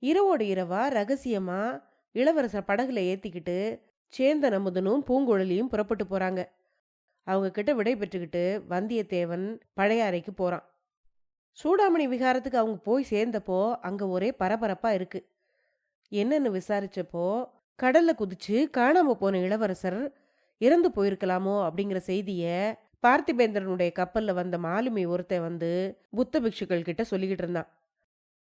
இரவோடு இரவா ரகசியமா இளவரசர் படகுல ஏத்திக்கிட்டு சேந்தன் அமுதனும் பூங்குழலியும் புறப்பட்டு போறாங்க. அவங்க கிட்ட விடை பெற்றுக்கிட்டு வந்தியத்தேவன் பழையாறைக்கு போறான். சூடாமணி விகாரத்துக்கு அவங்க போய் சேர்ந்தப்போ அங்க ஒரே பரபரப்பா இருக்கு. என்னன்னு விசாரிச்சப்போ கடல்ல குதிச்சு காணாம போன இளவரசர் இறந்து போயிருக்கலாமோ அப்படிங்கிற செய்திய பார்த்திபேந்திரனுடைய கப்பல்ல வந்த மாலுமி ஒருத்தன் வந்து புத்த பிக்ஷுக்கள் கிட்ட சொல்லிக்கிட்டு இருந்தான்.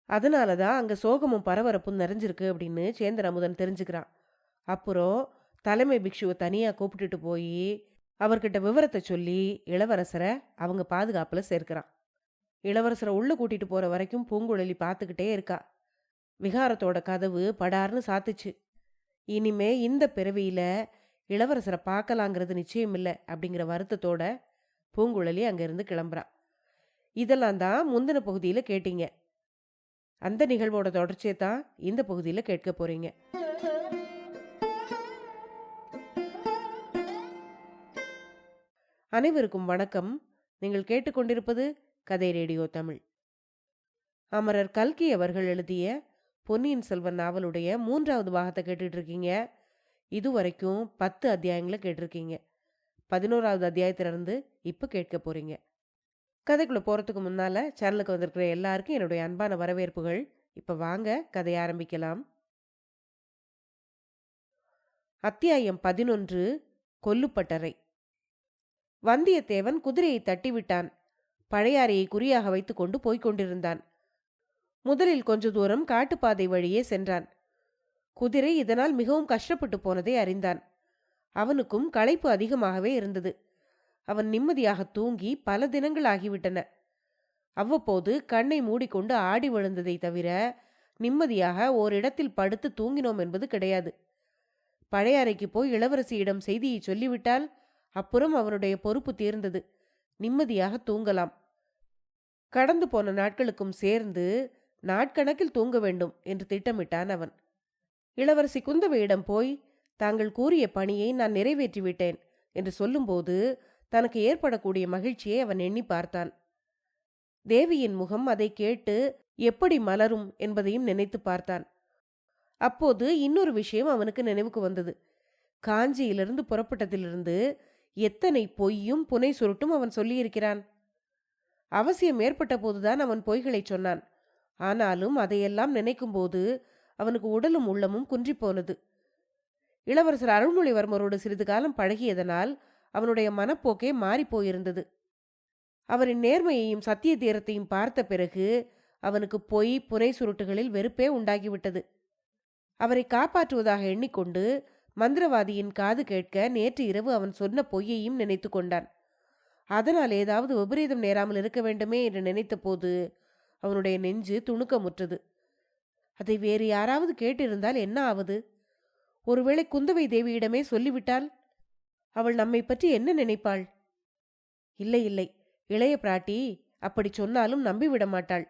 அதனாலதான் அங்க சோகமும் பரபரப்பும் நிறைஞ்சிருக்கு அப்படின்னு சேந்தன் அமுதன் தெரிஞ்சுக்கிறான். அப்புறம் தலைமை பிக்ஷுவை தனியா கூப்பிட்டுட்டு போய் அவர்கிட்ட விவரத்தை சொல்லி இளவரசரை அவங்க பாதுகாப்புல சேர்க்கிறான். இளவரசரை உள்ள கூட்டிட்டு போற வரைக்கும் பூங்குழலி பார்த்துக்கிட்டே இருக்கா. விகாரத்தோட கதவு படார்னு சாத்துச்சு. இனிமே இந்த பிறவியில இளவரசரை பார்க்கலாங்கிறது நிச்சயம் இல்லை அப்படிங்கிற வருத்தத்தோட பூங்குழலி அங்கிருந்து கிளம்புறான். இதெல்லாம் தான் முந்தின பகுதியில கேட்டீங்க. அந்த நிகழ்வோட தொடர்ச்சியை தான் இந்த பகுதியில கேட்க போறீங்க. அனைவருக்கும் வணக்கம். நீங்கள் கேட்டுக்கொண்டிருப்பது கதை ரேடியோ தமிழ். அமரர் கல்கி அவர்கள் எழுதிய பொன்னியின் செல்வன் நாவலுடைய 3வது பாகத்தை கேட்டுட்டு இருக்கீங்க. இதுவரைக்கும் 10 அத்தியாயங்களை கேட்டிருக்கீங்க. 11வது அத்தியாயத்திலிருந்து இப்ப கேட்க போறீங்க. கதைக்குள்ள போறதுக்கு முன்னால சேனலுக்கு வந்திருக்கிற எல்லாருக்கும் என்னுடைய அன்பான வரவேற்புகள். இப்ப வாங்க கதையை ஆரம்பிக்கலாம். அத்தியாயம் 11. கொல்லுப்பட்டறை. வந்தியத்தேவன் குதிரையை தட்டிவிட்டான். பழையாறையை குறியாக வைத்துக் கொண்டு போய்க் கொண்டிருந்தான். முதலில் கொஞ்ச தூரம் காட்டுப்பாதை வழியே சென்றான். குதிரை இதனால் மிகவும் கஷ்டப்பட்டு போனதை அறிந்தான். அவனுக்கும் களைப்பு அதிகமாகவே இருந்தது. அவன் நிம்மதியாக தூங்கி பல தினங்கள் ஆகிவிட்டன. அவ்வப்போது கண்ணை மூடிக்கொண்டு ஆடி விழுந்ததை தவிர நிம்மதியாக ஓரிடத்தில் படுத்து தூங்கினோம் என்பது கிடையாது. பழையாறைக்கு போய் இளவரசியிடம் செய்தியை சொல்லிவிட்டால் அப்புறம் அவனுடைய பொறுப்பு தீர்ந்தது. நிம்மதியாக தூங்கலாம். கடந்து போன நாட்களுக்கும் சேர்ந்து நாட்கணக்கில் தூங்க வேண்டும் என்று திட்டமிட்டான் அவன். இளவரசி குந்தவையிடம் போய் தாங்கள் கூறிய பணியை நான் நிறைவேற்றிவிட்டேன் என்று சொல்லும்போது தனக்கு ஏற்படக்கூடிய மகிழ்ச்சியை அவன் எண்ணி பார்த்தான். தேவியின் முகம் அதை கேட்டு எப்படி மலரும் என்பதையும் நினைத்து பார்த்தான். அப்போது இன்னொரு விஷயம் அவனுக்கு நினைவுக்கு வந்தது. காஞ்சியிலிருந்து புறப்பட்டதிலிருந்து எத்தனை பொய்யும் புனை சுருட்டும் அவன் சொல்லியிருக்கிறான். அவசியம் ஏற்பட்ட போதுதான் அவன் பொய்களை சொன்னான். ஆனாலும் அதையெல்லாம் நினைக்கும் போது அவனுக்கு உடலும் உள்ளமும் குன்றி போனது. இளவரசர் அருள்மொழிவர்மரோடு சிறிது காலம் பழகியதனால் அவனுடைய மனப்போக்கே மாறிப்போயிருந்தது. அவரின் நேர்மையையும் சத்திய தீரத்தையும் பார்த்த பிறகு அவனுக்கு பொய் புனை சுருட்டுகளில் வெறுப்பே உண்டாகிவிட்டது. அவரை காப்பாற்றுவதாக எண்ணிக்கொண்டு மந்திரவாதியின் காது கேட்க நேற்று இரவு அவன் சொன்ன பொய்யையும் நினைத்து கொண்டான். அதனால் ஏதாவது விபரீதம் நேராமல் இருக்க வேண்டுமே என்று நினைத்த போது அவனுடைய நெஞ்சு துணுக்கமுற்றது. அதை வேறு யாராவது கேட்டிருந்தால் என்ன ஆவது? ஒருவேளை குந்தவை தேவியிடமே சொல்லிவிட்டால் அவள் நம்மை பற்றி என்ன நினைப்பாள்? இல்லை இல்லை, இளைய பிராட்டி அப்படி சொன்னாலும் நம்பிவிட மாட்டாள்.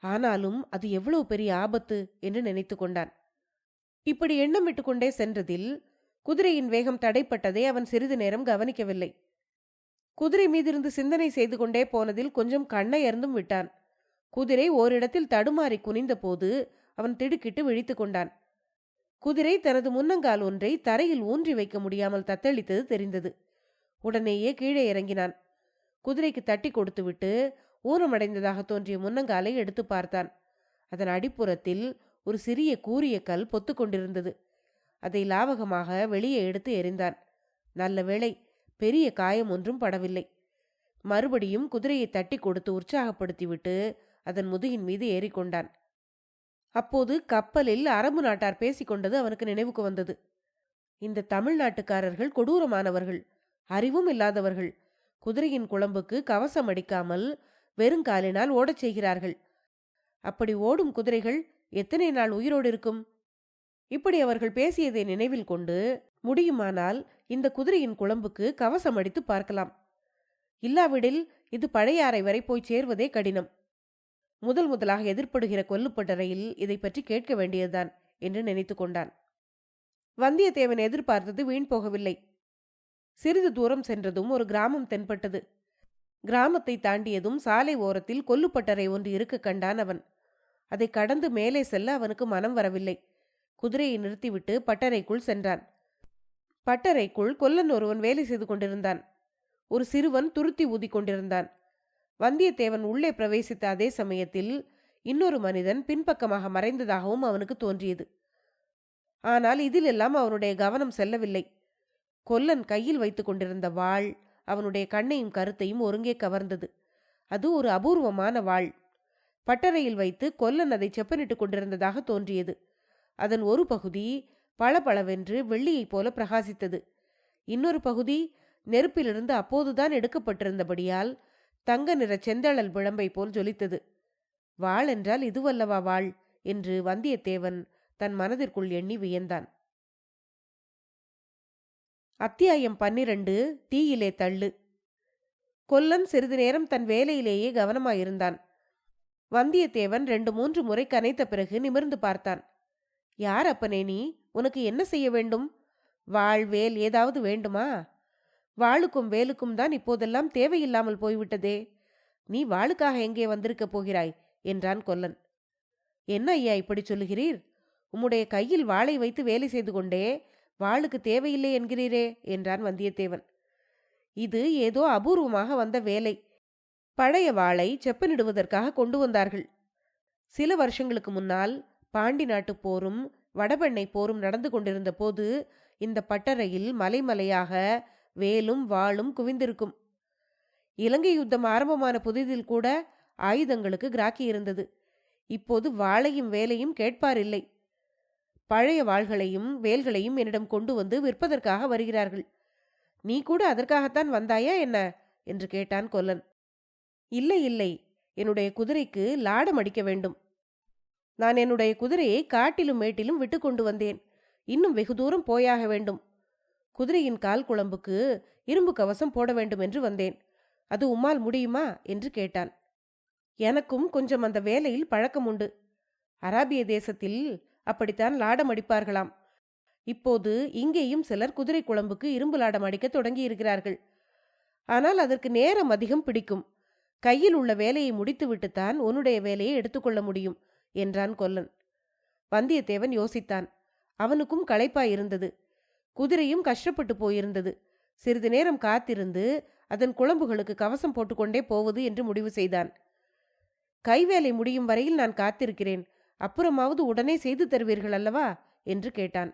ஆனாலும் அது எவ்வளவு பெரிய ஆபத்து என்று நினைத்து கொண்டான். இப்படி எண்ணமிட்டு கொண்டே சென்றதில் குதிரையின் வேகம் தடைப்பட்டதை அவன் சிறிது நேரம் கவனிக்கவில்லை. குதிரை மீதிருந்து சிந்தனை செய்து கொண்டே போனதில் கொஞ்சம் கண்ணை அருந்தும் விட்டான். குதிரை ஓரிடத்தில் தடுமாறி குனிந்த போது அவன் திடுக்கிட்டு விழித்து கொண்டான். குதிரை தனது முன்னங்கால் ஒன்றை தரையில் ஊன்றி வைக்க முடியாமல் தத்தளித்தது தெரிந்தது. உடனேயே கீழே இறங்கினான். குதிரைக்கு தட்டி கொடுத்துவிட்டு ஊனமடைந்ததாக தோன்றிய முன்னங்காலை எடுத்து பார்த்தான். அதன் அடிப்புறத்தில் ஒரு சிறிய கூரிய கல் பொத்து கொண்டிருந்தது. அதை லாவகமாக வெளியே எடுத்து எறிந்தான். நல்ல வேளை, பெரிய காயம் ஒன்றும் படவில்லை. மறுபடியும் குதிரையை தட்டி கொடுத்து உற்சாகப்படுத்திவிட்டு அதன் முதுகின் மீது ஏறிக்கொண்டான். அப்போது கப்பலில் அரபு நாட்டார் பேசிக்கொண்டது அவனுக்கு நினைவுக்கு வந்தது. இந்த தமிழ்நாட்டுக்காரர்கள் கொடூரமானவர்கள், அறிவும் இல்லாதவர்கள். குதிரையின் குளம்புக்கு கவசம் அடிக்காமல் வெறுங்காலினால் ஓடச் செய்கிறார்கள். அப்படி ஓடும் குதிரைகள் எத்தனை நாள் உயிரோடு இருக்கும்? இப்படி அவர்கள் பேசியதை நினைவில் கொண்டு முடியுமானால் இந்த குதிரையின் குளம்புக்கு கவசம் அடித்து பார்க்கலாம். இல்லாவிடில் இது பழையாறை வரை போய் சேர்வதே கடினம். முதலாக எதிர்ப்படுகிற கொல்லுப்பட்டறையில் இதை பற்றி கேட்க வேண்டியதுதான் என்று நினைத்து கொண்டான். வந்தியத்தேவன் எதிர்பார்த்தது வீண் போகவில்லை. சிறிது தூரம் சென்றதும் ஒரு கிராமம் தென்பட்டது. கிராமத்தை தாண்டியதும் சாலை ஓரத்தில் கொல்லுப்பட்டறை ஒன்று இருக்க கண்டான் அவன். அதை கடந்து மேலே செல்ல அவனுக்கு மனம் வரவில்லை. குதிரையை நிறுத்திவிட்டு பட்டறைக்குள் சென்றான். பட்டறைக்குள் கொல்லன் ஒருவன் வேலை செய்து கொண்டிருந்தான். ஒரு சிறுவன் துருத்தி ஊதி கொண்டிருந்தான். வந்தியத்தேவன் உள்ளே பிரவேசித்த அதே சமயத்தில் இன்னொரு மனிதன் பின்பக்கமாக மறைந்ததாகவும் அவனுக்கு தோன்றியது. ஆனால் இதிலெல்லாம் அவனுடைய கவனம் செல்லவில்லை. கொல்லன் கையில் வைத்துக் கொண்டிருந்த வாள் அவனுடைய கண்ணையும் கருத்தையும் ஒருங்கே கவர்ந்தது. அது ஒரு அபூர்வமான வாள். பட்டறையில் வைத்து கொல்லன் அதை செப்பனிட்டுக் கொண்டிருந்ததாக தோன்றியது. அதன் ஒரு பகுதி பளபளவென்று வெள்ளியைப் போல பிரகாசித்தது. இன்னொரு பகுதி நெருப்பிலிருந்து அப்போதுதான் எடுக்கப்பட்டிருந்தபடியால் தங்க நிற செந்தழல் விளம்பை போல் ஜொலித்தது. வாள் என்றால் இதுவல்லவா வாள் என்று வந்தியத்தேவன் தன் மனதிற்குள் எண்ணி வியந்தான். அத்தியாயம் 12. தீயிலே தள்ளு. கொல்லன் சிறிது நேரம் தன் வேலையிலேயே கவனமாயிருந்தான். வந்தியத்தேவன் 2-3 முறை கனைத்த பிறகு நிமிர்ந்து பார்த்தான். யார் அப்பனே நீ? உனக்கு என்ன செய்ய வேண்டும்? வாள் வேல் ஏதாவது வேண்டுமா? வாளுக்கும் வேலுக்கும் தான் இப்போதெல்லாம் தேவையில்லாமல் போய்விட்டதே. நீ வாளுக்காக எங்கே வந்திருக்கப் போகிறாய் என்றான் கொல்லன். என்ன ஐயா இப்படி சொல்லுகிறீர்? உம்முடைய கையில் வாளை வைத்து வேலை செய்து கொண்டே வாளுக்கு தேவையில்லை என்கிறீரே என்றான் வந்தியத்தேவன். இது ஏதோ அபூர்வமாக வந்த வேலை. பழைய வாளை செப்பனிடுவதற்காக கொண்டு வந்தார்கள். சில வருஷங்களுக்கு முன்னால் பாண்டி நாட்டு போரும் வடபெண்ணை போரும் நடந்து கொண்டிருந்த போது இந்த பட்டறையில் மலைமலையாக வேலும் வாளும் குவிந்திருக்கும். இலங்கை யுத்தம் ஆரம்பமான புதிதில் கூட ஆயுதங்களுக்கு கிராக்கி இருந்தது. இப்போது வாளையும் வேலையும் கேட்பாரில்லை. பழைய வாள்களையும் வேல்களையும் என்னிடம் கொண்டு வந்து விற்பதற்காக வருகிறார்கள். நீ கூட அதற்காகத்தான் வந்தாயா என்ன என்று கேட்டான் கொல்லன். இல்லை இல்லை, என்னுடைய குதிரைக்கு லாடம் அடிக்க வேண்டும். நான் என்னுடைய குதிரையை காட்டிலும் மேட்டிலும் விட்டு கொண்டு வந்தேன். இன்னும் வெகு தூரம் போயாக வேண்டும். குதிரையின் கால் குழம்புக்கு இரும்பு கவசம் போட வேண்டும் என்று வந்தேன். அது உம்மால் முடியுமா என்று கேட்டான். எனக்கும் கொஞ்சம் அந்த வேலையில் பழக்கம் உண்டு. அராபிய தேசத்தில் அப்படித்தான் லாடம் அடிப்பார்களாம். இப்போது இங்கேயும் சிலர் குதிரை குழம்புக்கு இரும்பு லாடம் அடிக்க தொடங்கி இருக்கிறார்கள். ஆனால் அதற்கு நேரம் அதிகம் பிடிக்கும். கையில் உள்ள வேலையை முடித்துவிட்டுத்தான் உன்னுடைய வேலையை எடுத்துக்கொள்ள முடியும் என்றான் கொல்லன். வந்தியத்தேவன் யோசித்தான். அவனுக்கும் களைப்பாயிருந்தது. குதிரையும் கஷ்டப்பட்டு போயிருந்தது. சிறிது நேரம் காத்திருந்து அதன் குழம்புகளுக்கு கவசம் போட்டுக்கொண்டே போவது என்று முடிவு செய்தான். கைவேலை முடியும் வரையில் நான் காத்திருக்கிறேன். அப்புறமாவது உடனே செய்து தருவீர்கள் அல்லவா என்று கேட்டான்.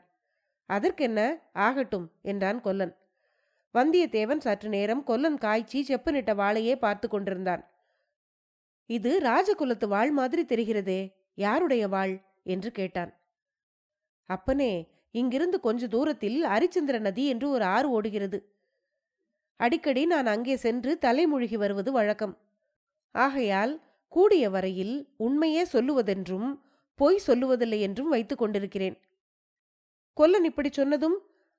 அதற்கென்ன, ஆகட்டும் என்றான் கொல்லன். வந்தியத்தேவன் சற்று நேரம் கொல்லன் காய்ச்சி செப்பனிட்ட வாளையே பார்த்து கொண்டிருந்தான். இது ராஜகுலத்து வாள் மாதிரி தெரிகிறதே, யாருடைய வாள் என்று கேட்டான். அப்பனே, இங்கிருந்து கொஞ்ச தூரத்தில் அரிச்சந்திர நதி என்று ஒரு ஆறு ஓடுகிறது. அடிக்கடி நான் அங்கே சென்று தலைமுழுகி வருவது வழக்கம். ஆகையால் கூடிய வரையில் உண்மையே சொல்லுவதென்றும் பொய் சொல்லுவதில்லை என்றும் வைத்துக் கொண்டிருக்கிறேன். கொல்லன் இப்படி சொன்னதும்,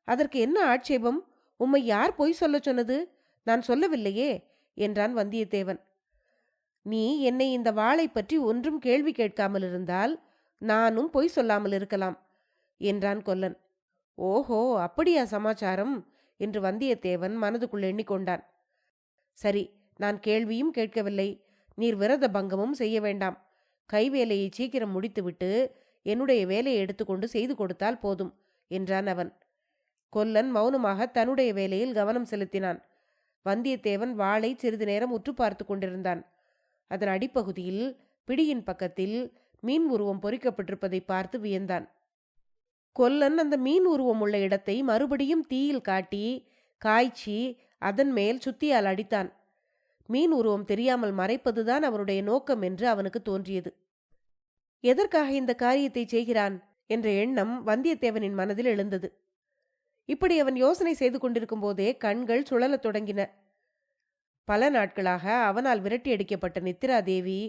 அதற்கு என்ன ஆட்சேபம்? உம்மை யார் பொய் சொல்ல சொன்னது? நான் சொல்லவில்லையே என்றான் வந்தியத்தேவன். நீ என்னை இந்த வாளை பற்றி ஒன்றும் கேள்வி கேட்காமல் இருந்தால் நானும் பொய் சொல்லாமல் இருக்கலாம் என்றான் கொல்லன். ஓஹோ, அப்படியா சமாச்சாரம் என்று வந்தியத்தேவன் மனதுக்குள் எண்ணிக்கொண்டான். சரி, நான் கேள்வியும் கேட்கவில்லை, நீர் விரத பங்கமும் செய்ய வேண்டாம். கைவேலையை சீக்கிரம் முடித்துவிட்டு என்னுடைய வேலையை எடுத்துக்கொண்டு செய்து கொடுத்தால் போதும் என்றான் அவன். கொல்லன் மௌனமாக தன்னுடைய வேலையில் கவனம் செலுத்தினான். வந்தியத்தேவன் வாளை சிறிது நேரம் உற்று பார்த்து கொண்டிருந்தான். அதன் அடிப்பகுதியில் பிடியின் பக்கத்தில் மீன் உருவம் பொறிக்கப்பட்டிருப்பதை பார்த்து வியந்தான். கொல்லன் அந்த மீன் உருவம் உள்ள இடத்தை மறுபடியும் தீயில் காட்டி காய்ச்சி அதன் மேல் சுத்தியால் அடித்தான். மீன் உருவம் தெரியாமல் மறைப்பதுதான் அவனுடைய நோக்கம் என்று அவனுக்கு தோன்றியது. எதற்காக இந்த காரியத்தை செய்கிறான் என்ற எண்ணம் வந்தியத்தேவனின் மனதில் எழுந்தது. இப்படி அவன் யோசனை செய்து கொண்டிருக்கும் போதே கண்கள் சுழலத் தொடங்கின. பல நாட்களாக அவனால் விரட்டி அடிக்கப்பட்ட நித்திராதேவி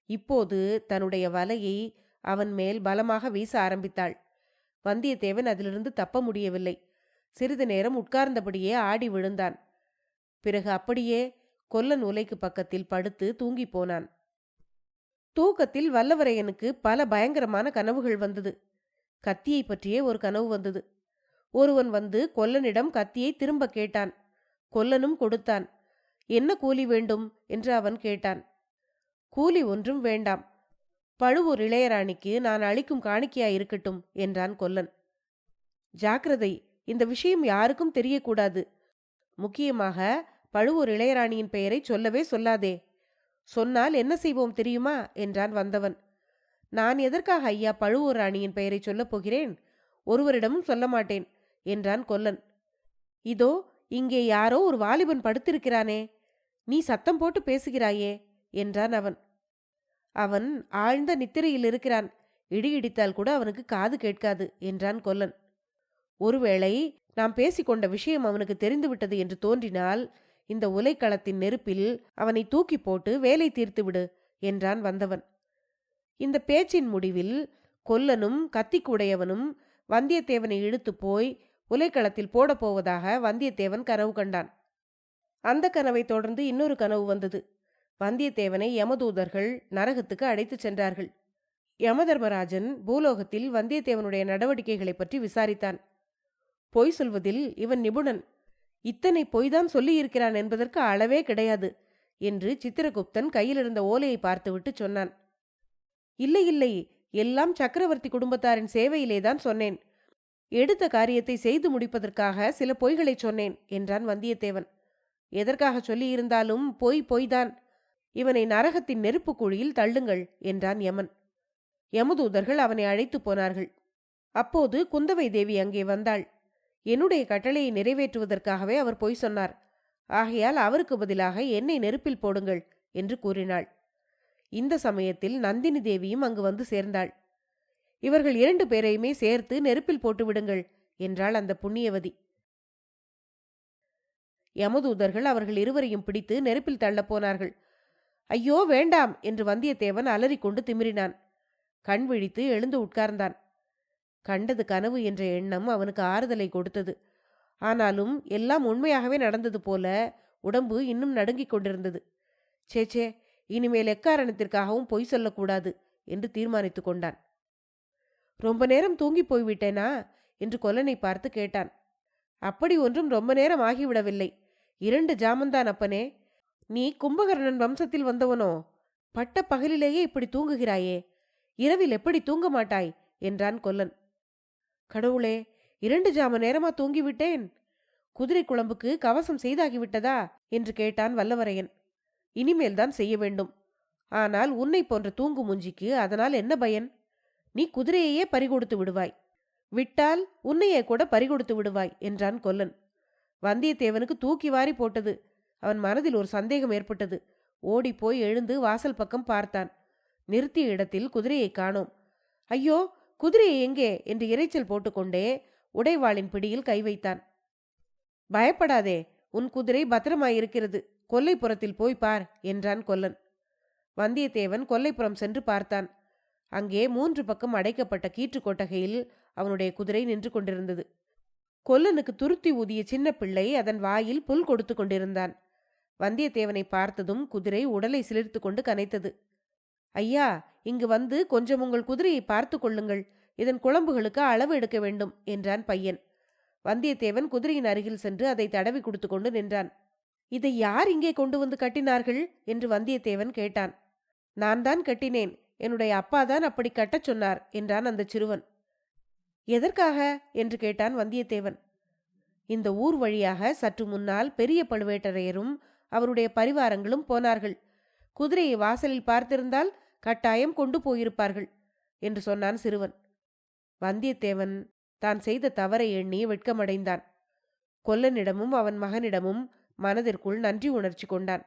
இப்போது தன்னுடைய வலையை அவன் மேல் பலமாக வீச ஆரம்பித்தாள். வந்தியத்தேவன் அதிலிருந்து தப்ப முடியவில்லை. சிறிது நேரம் உட்கார்ந்தபடியே ஆடி விழுந்தான். பிறகு அப்படியே கொல்லன் உலைக்கு பக்கத்தில் படுத்து தூங்கி போனான். தூக்கத்தில் வல்லவரையனுக்கு பல பயங்கரமான கனவுகள் வந்தது. கத்தியை பற்றியே ஒரு கனவு வந்தது. ஒருவன் வந்து கொல்லனிடம் கத்தியை திரும்ப கேட்டான். கொல்லனும் கொடுத்தான். என்ன கூலி வேண்டும் என்று அவன் கேட்டான். கூலி ஒன்றும் வேண்டாம், பழுவூர் இளையராணிக்கு நான் அளிக்கும் காணிக்கையாய் இருக்கட்டும் என்றான் கொல்லன். ஜாக்கிரதை, இந்த விஷயம் யாருக்கும் தெரியக்கூடாது. முக்கியமாக பழுவூர் இளையராணியின் பெயரை சொல்லவே சொல்லாதே. சொன்னால் என்ன செய்வோம் தெரியுமா என்றான் வந்தவன். நான் எதற்காக ஐயா பழுவூர் ராணியின் பெயரை சொல்லப் போகிறேன்? ஒருவரிடமும் சொல்ல மாட்டேன் என்றான் கொல்லன். இதோ இங்கே யாரோ ஒரு வாலிபன் படுத்திருக்கிறானே, நீ சத்தம் போட்டு பேசுகிறாயே என்றான் அவன். அவன் ஆழ்ந்த நித்திரையில் இருக்கிறான், இடி இடித்தால் கூட அவனுக்கு காது கேட்காது என்றான் கொல்லன். ஒருவேளை நாம் பேசிக்கொண்ட விஷயம் அவனுக்கு தெரிந்துவிட்டது என்று தோன்றினால் இந்த உலைக்களத்தின் நெருப்பில் அவனை தூக்கி போட்டு வேலை தீர்த்துவிடு என்றான் வந்தவன். இந்த பேச்சின் முடிவில் கொல்லனும் கத்திக்குடையவனும் வந்தியத்தேவனை இழுத்து போய் உலைக்களத்தில் போடப்போவதாக வந்தியத்தேவன் கனவு கண்டான். அந்த கனவை தொடர்ந்து இன்னொரு கனவு வந்தது. வந்தியத்தேவனை யமதூதர்கள் நரகத்துக்கு அழைத்துச் சென்றார்கள். யமதர்மராஜன் பூலோகத்தில் வந்தியத்தேவனுடைய நடவடிக்கைகளை பற்றி விசாரித்தான். பொய் சொல்வதில் இவன் நிபுணன், இத்தனை பொய்தான் சொல்லியிருக்கிறான் என்பதற்கு அளவே கிடையாது என்று சித்திரகுப்தன் கையிலிருந்த ஓலையை பார்த்துவிட்டு சொன்னான். இல்லை இல்லை, எல்லாம் சக்கரவர்த்தி குடும்பத்தாரின் சேவையிலேதான் சொன்னேன். எடுத்த காரியத்தை செய்து முடிப்பதற்காக சில பொய்களை சொன்னேன் என்றான் வந்தியத்தேவன். எதற்காக சொல்லியிருந்தாலும் பொய்தான். இவனை நரகத்தின் நெருப்பு குழியில் தள்ளுங்கள் என்றான் யமன். யமதூதர்கள் அவனை அழைத்து போனார்கள். அப்போது குந்தவை தேவி அங்கே வந்தாள். என்னுடைய கட்டளையை நிறைவேற்றுவதற்காகவே அவர் பொய் சொன்னார். ஆகையால் அவருக்கு பதிலாக என்னை நெருப்பில் போடுங்கள் என்று கூறினாள். இந்த சமயத்தில் நந்தினி தேவியும் அங்கு வந்து சேர்ந்தாள். இவர்கள் 2 பேரையுமே சேர்த்து நெருப்பில் போட்டு விடுங்கள் என்றாள் அந்த புண்ணியவதி. யமதூதர்கள் அவர்கள் இருவரையும் பிடித்து நெருப்பில் தள்ளப் போனார்கள். ஐயோ வேண்டாம் என்று வந்தியத்தேவன் அலறிக்கொண்டு திமிரினான். கண் விழித்து எழுந்து உட்கார்ந்தான். கண்டது கனவு என்ற எண்ணம் அவனுக்கு ஆறுதலை கொடுத்தது. ஆனாலும் எல்லாம் உண்மையாகவே நடந்தது போல உடம்பு இன்னும் நடுங்கிக் கொண்டிருந்தது. சேச்சே, இனிமேல் எக்காரணத்திற்காகவும் பொய் சொல்லக்கூடாது என்று தீர்மானித்து கொண்டான். ரொம்ப நேரம் தூங்கி போய்விட்டேனா என்று கொல்லனை பார்த்து கேட்டான். அப்படி ஒன்றும் ரொம்ப நேரம் ஆகிவிடவில்லை, 2 ஜாமந்தான் அப்பனே. நீ கும்பகர்ணன் வம்சத்தில் வந்தவனோ? பட்ட பகலிலேயே இப்படி தூங்குகிறாயே, இரவில் எப்படி தூங்க மாட்டாய் என்றான் கொல்லன். கடவுளே, 2 ஜாம நேரமா தூங்கிவிட்டேன். குதிரை குழம்புக்கு கவசம் செய்தாகிவிட்டதா என்று கேட்டான் வல்லவரையன். இனிமேல்தான் செய்ய வேண்டும். ஆனால் உன்னை போன்ற தூங்கு முஞ்சிக்கு அதனால் என்ன பயன்? நீ குதிரையையே பறிகொடுத்து விடுவாய், விட்டால் உன்னையே கூட பறிகொடுத்து விடுவாய் என்றான் கொல்லன். வந்தியத்தேவனுக்கு தூக்கி வாரி போட்டது. அவன் மனதில் ஒரு சந்தேகம் ஏற்பட்டது. ஓடிப்போய் எழுந்து வாசல் பக்கம் பார்த்தான். நிறுத்திய இடத்தில் குதிரையை காணோம். ஐயோ, குதிரையை எங்கே என்று இரைச்சல் போட்டுக்கொண்டே உடைவாளின் பிடியில் கை வைத்தான். பயப்படாதே, உன் குதிரை பத்திரமாயிருக்கிறது, கொல்லைப்புறத்தில் போய் பார் என்றான் கொல்லன். வந்தியத்தேவன் கொல்லைப்புறம் சென்று பார்த்தான். அங்கே 3 பக்கம் அடைக்கப்பட்ட கீற்று கொட்டகையில் அவனுடைய குதிரை நின்று கொண்டிருந்தது. கொல்லனுக்கு துருத்தி ஊதிய சின்ன பிள்ளை அதன் வாயில் புல் கொடுத்து கொண்டிருந்தான். வந்தியத்தேவனை பார்த்ததும் குதிரை உடலை சிலிர்த்து கொண்டு கனைத்தது. ஐயா, இங்கு வந்து கொஞ்சம் உங்கள் குதிரையை பார்த்து கொள்ளுங்கள், இதன் குழம்புகளுக்கு அளவு எடுக்க வேண்டும் என்றான் பையன். வந்தியத்தேவன் குதிரையின் அருகில் சென்று அதை தடவி கொடுத்து கொண்டு நின்றான். இதை யார் இங்கே கொண்டு வந்து கட்டினார்கள் என்று வந்தியத்தேவன் கேட்டான். நான் தான் கட்டினேன், என்னுடைய அப்பாதான் அப்படி கட்டச் சொன்னார் என்றான் அந்த சிறுவன். எதற்காக என்று கேட்டான் வந்தியத்தேவன். இந்த ஊர் வழியாக சற்று முன்னால் பெரிய பழுவேட்டரையரும் அவருடைய பரிவாரங்களும் போனார்கள். குதிரையை வாசலில் பார்த்திருந்தால் கட்டாயம் கொண்டு போயிருப்பார்கள் என்று சொன்னான் சிறுவன். வந்தியத்தேவன் தான் செய்த தவறை எண்ணி வெட்கமடைந்தான். கொல்லனிடமும் அவன் மகனிடமும் மனதிற்குள் நன்றி உணர்ச்சி கொண்டான்.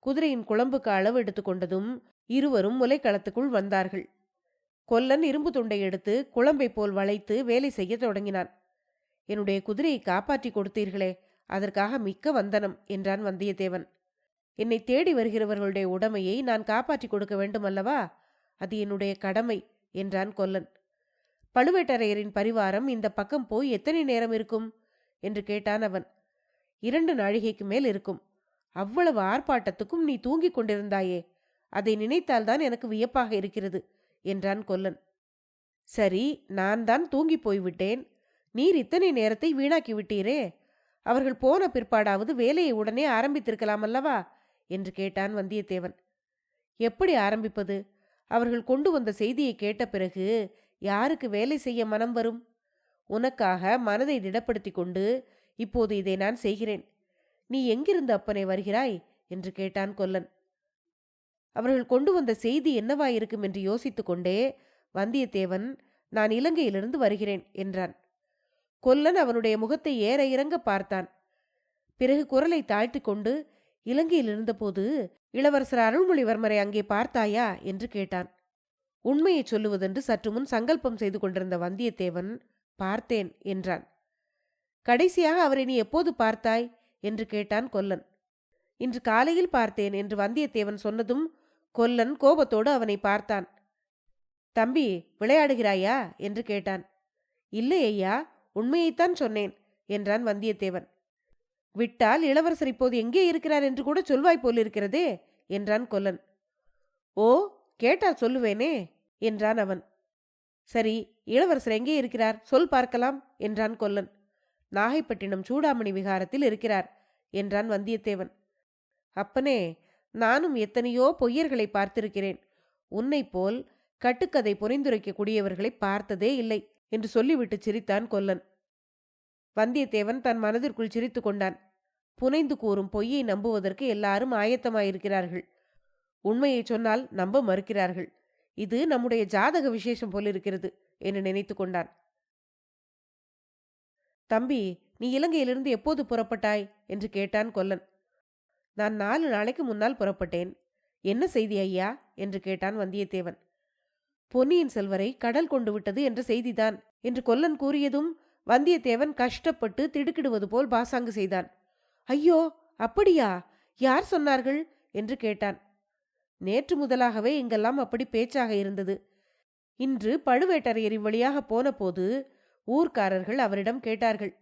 குதிரையின் குழம்புக்கு அளவு எடுத்துக்கொண்டதும் இருவரும் முலைக்களத்துக்குள் வந்தார்கள். கொல்லன் இரும்பு துண்டை எடுத்து குழம்பை போல் வளைத்து வேலை செய்ய தொடங்கினான். என்னுடைய குதிரையை காப்பாற்றி கொடுத்தீர்களே, அதற்காக மிக்க வந்தனம் என்றான் வந்தியத்தேவன். என்னை தேடி வருகிறவர்களுடைய உடைமையை நான் காப்பாற்றி கொடுக்க வேண்டும் அல்லவா? அது என்னுடைய கடமை என்றான் கொல்லன். பழுவேட்டரையரின் பரிவாரம் இந்த பக்கம் போய் எத்தனை நேரம் இருக்கும் என்று கேட்டான் அவன். 2 நாழிகைக்கு மேல் இருக்கும். அவ்வளவு ஆர்ப்பாட்டத்துக்கும் நீ தூங்கிக் கொண்டிருந்தாயே, அதை நினைத்தால்தான் எனக்கு வியப்பாக இருக்கிறது என்றான் கொல்லன். சரி, நான் தான் தூங்கி போய்விட்டேன், நீர் இத்தனை நேரத்தை வீணாக்கி விட்டீரே, அவர்கள் போன பிற்பாடாவது வேலையை உடனே ஆரம்பித்திருக்கலாம் அல்லவா என்று கேட்டான் வந்தியத்தேவன். எப்படி ஆரம்பிப்பது? அவர்கள் கொண்டு வந்த செய்தியை கேட்ட பிறகு யாருக்கு வேலை செய்ய மனம் வரும்? உனக்காக மனதை திடப்படுத்தி கொண்டு இப்போது இதை நான் செய்கிறேன். நீ எங்கிருந்து அப்பனே வருகிறாய் என்று கேட்டான் கொல்லன். அவர்கள் கொண்டு வந்த செய்தி என்னவாயிருக்கும் என்று யோசித்துக் கொண்டே வந்தியத்தேவன், நான் இலங்கையிலிருந்து வருகிறேன் என்றான். கொல்லன் அவனுடைய முகத்தை ஏற இறங்க பார்த்தான். பிறகு குரலை தாழ்த்தி கொண்டு, இலங்கையில் இருந்தபோது இளவரசர் அருள்மொழிவர்மரை அங்கே பார்த்தாயா என்று கேட்டான். உண்மையை சொல்லுவதென்று சற்று முன் சங்கல்பம் செய்து கொண்டிருந்த வந்தியத்தேவன், பார்த்தேன் என்றான். கடைசியாக அவரை நீ எப்போது பார்த்தாய் என்று கேட்டான் கொல்லன். இன்று காலையில் பார்த்தேன் என்று வந்தியத்தேவன் சொன்னதும் கொல்லன் கோபத்தோடு அவனை பார்த்தான். தம்பி, விளையாடுகிறாயா என்று கேட்டான். இல்லை ஐயா, உண்மையைத்தான் சொன்னேன் என்றான் வந்தியத்தேவன். விட்டால் இளவரசர் இப்போது எங்கே இருக்கிறார் என்று கூட சொல்வாய் போலிருக்கிறதே என்றான் கொல்லன். ஓ, கேட்டால் சொல்லுவேனே என்றான் அவன். சரி, இளவரசர் எங்கே இருக்கிறார் சொல் பார்க்கலாம் என்றான் கொல்லன். நாகைப்பட்டினம் சூடாமணி விகாரத்தில் இருக்கிறார் என்றான் வந்தியத்தேவன். அப்பனே, நானும் எத்தனையோ பொய்யர்களை பார்த்திருக்கிறேன். உன்னை போல் கட்டுக்கதை புரிந்துரைக்கக்கூடியவர்களை பார்த்ததே இல்லை என்று சொல்லிவிட்டு சிரித்தான் கொல்லன். வந்தியத்தேவன் தன் மனதிற்குள் சிரித்து கொண்டான். புனைந்து கூறும் பொய்யை நம்புவதற்கு எல்லாரும் ஆயத்தமாயிருக்கிறார்கள். உண்மையை சொன்னால் நம்ப மறுக்கிறார்கள். இது நம்முடைய ஜாதக விசேஷம் போலிருக்கிறது என்று நினைத்து கொண்டான். தம்பி, நீ இலங்கையிலிருந்து எப்போது புறப்பட்டாய் என்று கேட்டான் கொல்லன். நான் 4 நாளைக்கு முன்னால் புறப்பட்டேன். என்ன செய்தி ஐயா என்று கேட்டான் வந்தியத்தேவன். பொன்னியின் செல்வரை கடல் கொண்டு விட்டது என்ற செய்திதான் என்று கொல்லன் கூறியதும் வந்தியத்தேவன் கஷ்டப்பட்டு திடுக்கிடுவது போல் பாசாங்கு செய்தான். ஐயோ, அப்படியா? யார் சொன்னார்கள் என்று கேட்டான். நேற்று முதலாகவே இங்கெல்லாம் அப்படி பேச்சாக இருந்தது. இன்று பழுவேட்டரையரின் வழியாக போன போது ஊர்க்காரர்கள் அவரிடம் கேட்டார்கள்.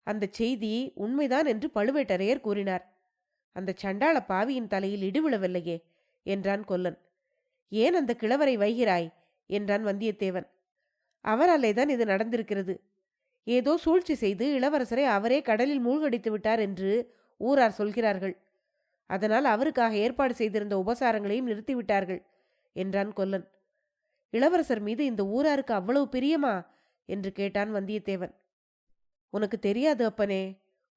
அந்த செய்தி உண்மைதான் என்று பழுவேட்டரையர் கூறினார். அந்த சண்டாள பாவியின் தலையில் இடிவிழவில்லையே என்றான் கொல்லன். ஏன் அந்த கிழவரை வைகிறாய் என்றான் வந்தியத்தேவன். அவராலேதான் இது நடந்திருக்கிறது. ஏதோ சூழ்ச்சி செய்து இளவரசரை அவரே கடலில் மூழ்கடித்து விட்டார் என்று ஊரார் சொல்கிறார்கள். அதனால் அவருக்காக ஏற்பாடு செய்திருந்த உபசாரங்களையும் நிறுத்திவிட்டார்கள் என்றான் கொல்லன். இளவரசர் மீது இந்த ஊராருக்கு அவ்வளவு பிரியமா என்று கேட்டான் வந்தியத்தேவன். உனக்கு தெரியாது அப்பனே,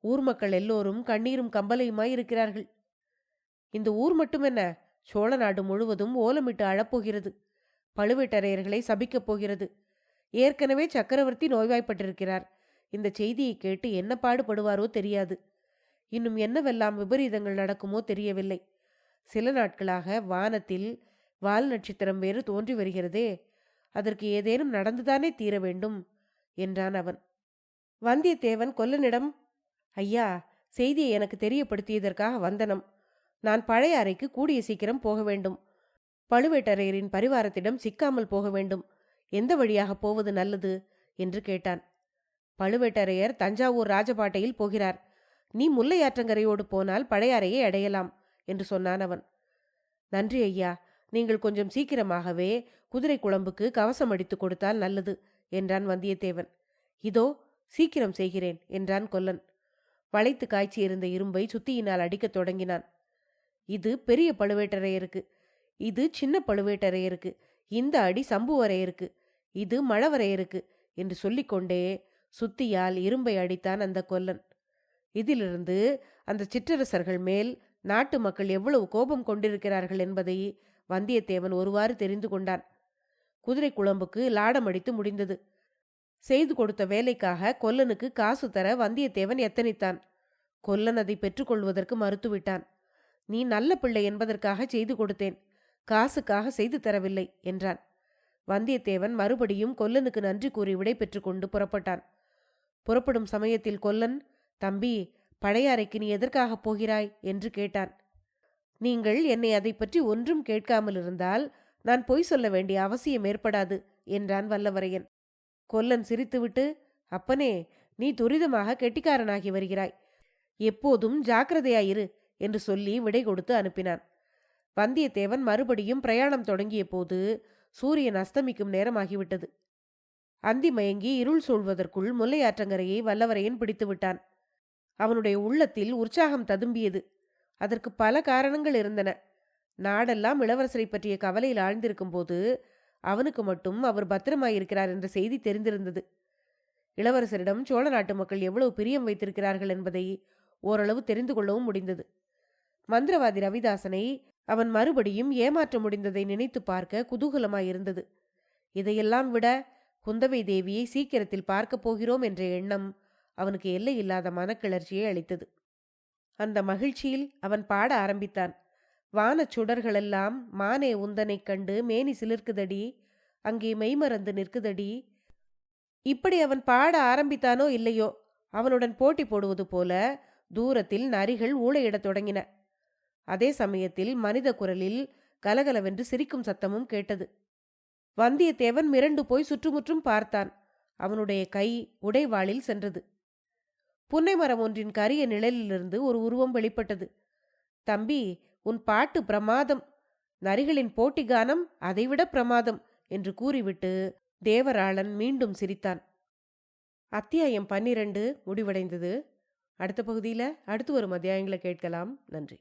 ஊர் மக்கள் எல்லோரும் கண்ணீரும் கம்பலையுமாய் இருக்கிறார்கள். இந்த ஊர் மட்டுமென்ன, சோழ நாடு முழுவதும் ஓலமிட்டு அழப்போகிறது. பழுவேட்டரையர்களை சபிக்கப் போகிறது. ஏற்கனவே சக்கரவர்த்தி நோய்வாய்ப்பட்டிருக்கிறார். இந்த செய்தியை கேட்டு என்ன பாடுபடுவாரோ தெரியாது. இன்னும் என்னவெல்லாம் விபரீதங்கள் நடக்குமோ தெரியவில்லை. சில நாட்களாக வானத்தில் வால் நட்சத்திரம் வேறு தோன்றி வருகிறதே, அதற்கு ஏதேனும் நடந்துதானே தீர வேண்டும் என்றான் அவன். வந்தியத்தேவன் கொல்லனிடம், ஐயா, செய்தியை எனக்கு தெரியப்படுத்தியதற்காக வந்தனம். நான் பழைய அறைக்கு கூடிய சீக்கிரம் போக வேண்டும். பழுவேட்டரையரின் பரிவாரத்திடம் சிக்காமல் போக வேண்டும். எந்த வழியாக போவது நல்லது என்று கேட்டான். பழுவேட்டரையர் தஞ்சாவூர் ராஜபாட்டையில் போகிறார். நீ முல்லையாற்றங்கரையோடு போனால் பழையாறையை அடையலாம் என்று சொன்னான் அவன். நன்றி ஐயா, நீங்கள் கொஞ்சம் சீக்கிரமாகவே குதிரை குழம்புக்கு கவசம் அடித்து கொடுத்தால் நல்லது என்றான் வந்தியத்தேவன். இதோ சீக்கிரம் செய்கிறேன் என்றான் கொல்லன். வளைத்து காய்ச்சியிருந்த இரும்பை சுத்தியினால் அடிக்கத் தொடங்கினான். இது பெரிய பழுவேட்டரையருக்கு, இது சின்ன பழுவேட்டரையருக்கு, இந்த அடி சம்புவரையருக்கு, இது மழவரையருக்கு என்று சொல்லிக்கொண்டே சுத்தியால் இரும்பை அடித்தான் அந்த கொல்லன். இதிலிருந்து அந்த சிற்றரசர்கள் மேல் நாட்டு மக்கள் எவ்வளவு கோபம் கொண்டிருக்கிறார்கள் என்பதை வந்தியத்தேவன் ஒருவாறு தெரிந்து கொண்டான். குதிரை குழம்புக்கு லாடம் அடித்து முடிந்தது. செய்து கொடுத்த வேலைக்காக கொல்லனுக்கு காசு தர வந்தியத்தேவன் எத்தனித்தான். கொல்லன் அதை பெற்றுக்கொள்வதற்கு மறுத்துவிட்டான். நீ நல்ல பிள்ளை என்பதற்காக செய்து கொடுத்தேன், காசுக்காக செய்து தரவில்லை என்றான். வந்தியத்தேவன் மறுபடியும் கொல்லனுக்கு நன்றி கூறி விடை பெற்றுக்கொண்டு புறப்பட்டான். புறப்படும் சமயத்தில் கொல்லன், தம்பி, பழையாறைக்கு நீ எதற்காக போகிறாய் என்று கேட்டான். நீங்கள் என்னை அதை பற்றி ஒன்றும் கேட்காமல் இருந்தால் நான் பொய் சொல்ல வேண்டிய அவசியம் ஏற்படாது என்றான் வல்லவரையன். கொல்லன் சிரித்துவிட்டு, அப்பனே, நீ துரிதமாக கெட்டிக்காரனாகி வருகிறாய். எப்போதும் ஜாக்கிரதையாயிரு என்று சொல்லி விடை கொடுத்து அனுப்பினான். வந்தியத்தேவன் மறுபடியும் பிரயாணம் தொடங்கிய போது சூரியன் அஸ்தமிக்கும் நேரமாகிவிட்டது. அந்தி மயங்கி இருள் சூழ்வதற்குள் முல்லையாற்றங்கரையை வல்லவரையன் பிடித்து விட்டான். அவனுடைய உள்ளத்தில் உற்சாகம் ததும்பியது. அதற்கு பல காரணங்கள் இருந்தன. நாடெல்லாம் இளவரசரை பற்றிய கவலையில் ஆழ்ந்திருக்கும் போது அவனுக்கு மட்டும் அவர் பத்திரமாயிருக்கிறார் என்ற செய்தி தெரிந்திருந்தது. இளவரசரிடம் சோழ நாட்டு மக்கள் எவ்வளவு பிரியம் வைத்திருக்கிறார்கள் என்பதை ஓரளவு தெரிந்து கொள்ளவும் முடிந்தது. மந்திரவாதி ரவிதாசனை அவன் மறுபடியும் ஏமாற்ற முடிந்ததை நினைத்து பார்க்க குதூகலமாயிருந்தது. இதையெல்லாம் விட குந்தவை தேவியை சீக்கிரத்தில் பார்க்கப் போகிறோம் என்ற எண்ணம் அவனுக்கு எல்லையில்லாத மனக்கிளர்ச்சியை அளித்தது. அந்த மகிழ்ச்சியில் அவன் பாட ஆரம்பித்தான். வானச் சுடர்களெல்லாம் மானே உந்தனைக் கண்டு மேனி சிலிர்க்குதடி, அங்கே மெய்மறந்து நிற்குதடி. இப்படி அவன் பாட ஆரம்பித்தானோ இல்லையோ, அவனுடன் போட்டி போடுவது போல தூரத்தில் நரிகள் ஊளையிடத் தொடங்கின. அதே சமயத்தில் மனித குரலில் கலகலவென்று சிரிக்கும் சத்தமும் கேட்டது. வந்தியத்தேவன் மிரண்டு போய் சுற்றுமுற்றும் பார்த்தான். அவனுடைய கை உடைவாளில் சென்றது. புன்னை மரம் ஒன்றின் கரிய நிழலிலிருந்து ஒரு உருவம் வெளிப்பட்டது. தம்பி, உன் பாட்டு பிரமாதம், நரிகளின் போட்டி கானம் அதைவிட பிரமாதம் என்று கூறிவிட்டு தேவராளன் மீண்டும் சிரித்தான். அத்தியாயம் 12 முடிவடைந்தது. அடுத்த பகுதியில் அடுத்து வரும் அத்தியாயங்களை கேட்கலாம். நன்றி.